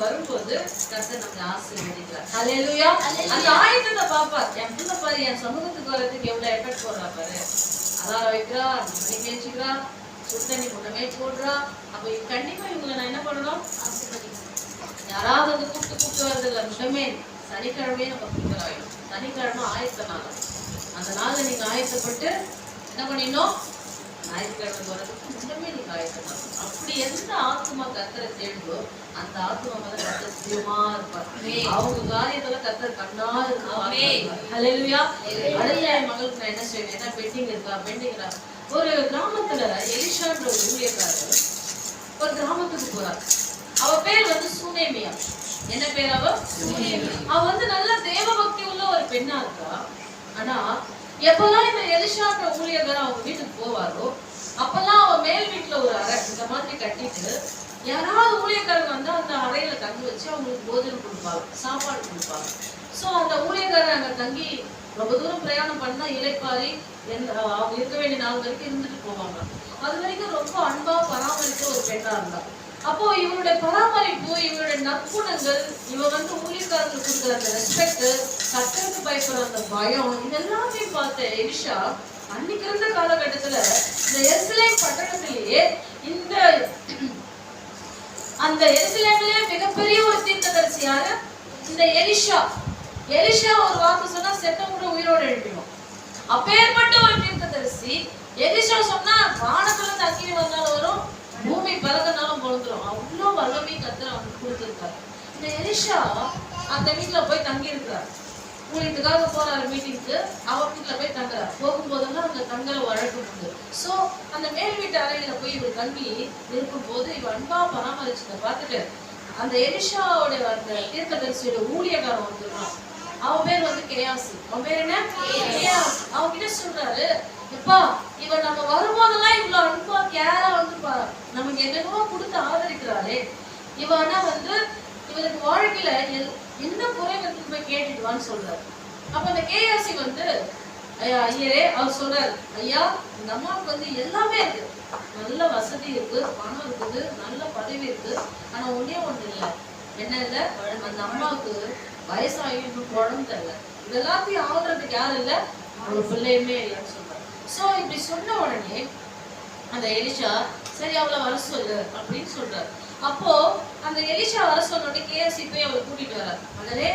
வரும்போது கர்த்தர் நம்மளை ஆசீர்வதிக்கிறார். ஹல்லேலூயா. அந்த ஆயத்தத்தை பாப்பார். என் பிள்ளை பாரு என் சமூகத்துக்கு வர்றதுக்கு எவ்வளவு எஃபர்ட் போடுறா பாரு. அலாரம் வைக்கிறா, மணி கேச்சுக்கிறா, சுத்தண்ணி முன்னமே போடுறா. அப்ப கண்டிப்பா இவங்களை நான் என்ன பண்ணணும்? ஆசீர்வதிக்கணும். யாராவது வந்து கூப்பிட்டு வர்றது இல்லை. முதமே சனிக்கிழமையே நம்ம ப்ரிப்பேர் ஆகிடும். சனிக்கிழமை ஆயத்த நாள். அந்த நாள்ல நீங்க ஆயத்தப்பட்டு என்ன பண்ணிடணும்? ஞாயிற்றுக்கிழமை போறதுக்கு முன்னமே நீங்க ஆயத்தம். அப்படி எந்த ஆத்மா கர்த்தரை தேடுதோ அந்த ஆத்மா மேல கர்த்தர் பிரியமா இருப்பார். அவங்க காரியத்துல கர்த்தர் கண்ணா இருப்பார். ஹல்லேலூயா. அடுத்த மகளுக்கு நான் என்ன செய்வேன்? என்ன பெண்டிங் இருக்கா? பெண்டிங்ல ஒரு கிராமத்துல எலிஷான்ற ஒரு ஊழியக்காரர் ஒரு கிராமத்துக்கு போறார். அவ பேர் வந்து சுனேமியா. என்ன பேர்? அவ வந்து நல்ல தேவ பக்தி உள்ள ஒரு பெண்ணா இருக்கா. ஆனா எப்பெல்லாம் இந்த எலிஷான்ற ஊழியக்காரர் அவங்க வீட்டுக்கு போவாரோ அப்பெல்லாம் அவ மேல் வீட்டுல ஒரு அறை இந்த மாதிரி கட்டிட்டு யாராவது ஊழியக்காரங்க வந்து அந்த அறையில தங்கி வச்சு அவங்களுக்கு போஜனம் கொடுப்பாங்க, சாப்பாடு கொடுப்பாங்க. சோ அந்த ஊழியக்காரர் அங்க தங்கி ரொம்ப தூரம் பிரயாணம் பண்ணா இலைப்பாரி அவங்க இருக்க வேண்டிய நாள் வரைக்கும் இருந்துட்டு போவாங்க. அது வரைக்கும் ரொம்ப அன்பா பராமரிக்க ஒரு பெண்ணா இருந்தா. அப்போ இவருடைய பராமரிப்பு, இவருடைய நற்குணங்கள், இவ வந்து ஊழியக்காரங்களுக்கு கொடுக்குற அந்த ரெஸ்பெக்ட், கர்த்தருக்கு பயப்படுற அந்த பயம், இதெல்லாமே பார்த்த எலிஷா அன்னைக்கு இருந்த காலகட்டத்துல இந்த எருசலேம் பட்டணத்திலேயே அந்த எருசலேமிலே மிகப்பெரிய ஒரு தீர்க்கதரிசி யாரு? இந்த எலிஷா. எலிஷா ஒரு வார்த்தை சொன்னா செத்தவங்க கூட உயிரோடு எழுப்பிடும். அப்பேற்பட்ட ஒரு தீர்க்கதரிசி. எலிஷா சொன்னா வானத்துல இருந்து அக்கினி வந்தாலும் வரும், பூமி பறக்கனாலும் பொழுதுரும். அவ்வளோ வல்லமை கர்த்தர் அவனுக்கு கொடுத்திருக்காரு. இந்த எலிஷா அந்த வீட்டுல போய் தங்கி இருக்கிறார். ஊழியத்துக்காக போறாரு மீட்டிங்க்கு. அவர் வீட்டுல போய் தங்குறாரு. போகும்போதெல்லாம் அங்க தங்கல வழக்கம் உண்டு. சோ அந்த மேல் வீட்டு அறையில போய் இவர் தங்கி இருக்கும் போது இவ அன்பா பராமரிச்சதை பார்த்துட்டு அந்த எலிஷாவோட அந்த தீர்க்கதரிசியோட ஊழியக்காரன் வந்துடுறான். அவன் பேர் வந்து கேயாசி. அவன் பேர் என்ன? கேயாசி. அவன் கிட்ட சொல்றாரு, எப்பா இவன் நம்ம வரும்போதெல்லாம் இவ்வளவு அன்பா கேரா வந்து நமக்கு என்னென்னவோ கொடுத்து ஆதரிக்கிறாளே, இவனா வந்து இவருக்கு வாழ்க்கையில என்ன குறை வந்து போய் கேட்டுடுவான்னு சொல்றாரு. அப்ப அந்த கேயாசி வந்து ஐயரே அவர் சொல்றாரு, ஐயா இந்த அம்மாவுக்கு வந்து எல்லாமே இருக்கு, நல்ல வசதி இருக்கு, பணம் இருக்குது, நல்ல பதவி இருக்கு. ஆனா ஒன்னே ஒண்ணு இல்லை. என்ன இல்லை? அந்த அம்மாவுக்கு வயசாகி இன்னும் குழந்தை இல்லை. இதெல்லாத்தையும் ஆகுறதுக்கு யாரும் இல்லை, ஒரு பிள்ளையுமே இல்லைன்னு சொல்றாரு. சோ இப்படி சொன்ன உடனே அந்த எலிஷா சரி அவளை வர சொல்லு அப்படின்னு சொல்றாரு. அப்போ அந்த எலிஷா வர சொன்னோடனே கேஎஸ்சி போய் அவளை கூட்டிட்டு வர்றாரு. மகளே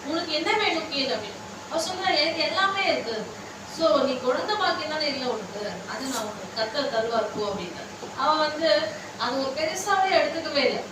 உனக்கு என்ன வேணும் கேளு அப்படின்னு. அவர் சொல்றாரு, எனக்கு எல்லாமே இருக்கு. சோ நீ குழந்தை பாக்கியம் தானே இல்லை உனக்கு, அது நான் உனக்கு கர்த்தர் தருவார் போ அப்படின்னு. அவன் வந்து அது ஒரு பெருசாவே எடுத்துக்கவே இல்லை.